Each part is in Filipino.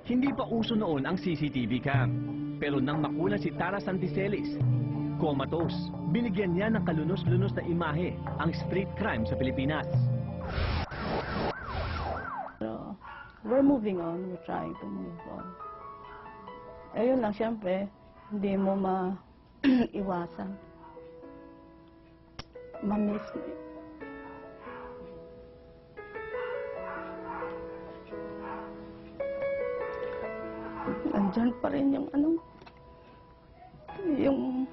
Hindi pa uso noon ang CCTV cam. Pero nang makuha si Tara Santicelis, comatose, binigyan niya ng kalunos-lunos na imahe ang street crime sa Pilipinas. So, we're moving on. We're trying to move on. Ayun lang, siyempre, hindi mo maiwasan. Ma-miss mo. Andyan pa rin yung yung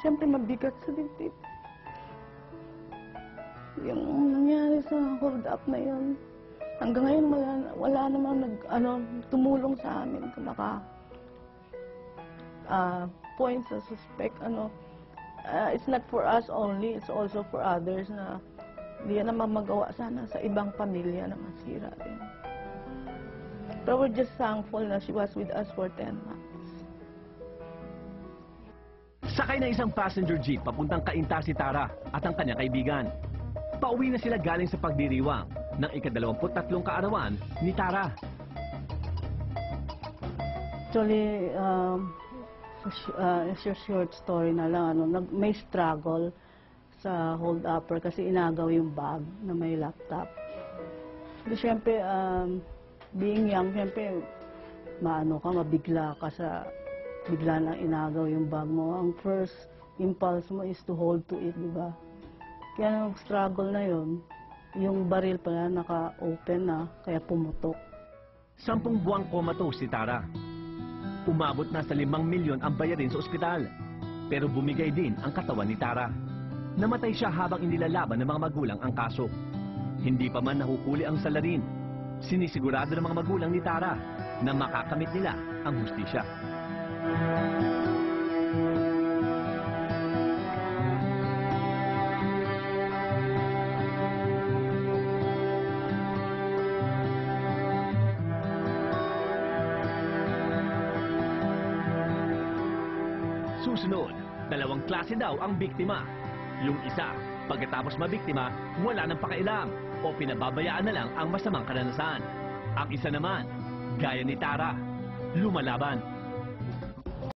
siyempre mabigat sa dibdib. Yung nangyari sa hold up na yun. Hanggang ngayon wala namang tumulong sa amin kung point sa suspect. It's not for us only, it's also for others na hindi naman magawa sana sa ibang pamilya na masira rin. But we're just thankful na she was with us for 10 months. Sakay na isang passenger jeep papuntang Cainta si Tara at ang kanyang kaibigan. Pauwi na sila galing sa pagdiriwang ng ika-23 kaarawan ni Tara. Actually, it's a short story na lang. May struggle sa hold-upper kasi inagaw yung bag na may laptop. Pero siyempre, being young, siyempre, mabigla ka sa bigla lang inagaw yung bag mo. Ang first impulse mo is to hold to it, di ba? Kaya nung struggle na yun, yung baril pala naka-open na, kaya pumutok. 10 buwang comatose si Tara. Umabot na sa 5 milyon ang bayarin sa ospital. Pero bumigay din ang katawan ni Tara. Namatay siya habang inilalaban ng mga magulang ang kaso. Hindi pa man nahuhuli ang salarin. Sinisigurado ng mga magulang ni Tara na makakamit nila ang hustisya. Susunod, 2 klase daw ang biktima. Yung isa, pagkatapos mabiktima, wala nang pakailam o pinababayaan na lang ang masamang karanasan. Ang isa naman, gaya ni Tara, lumalaban.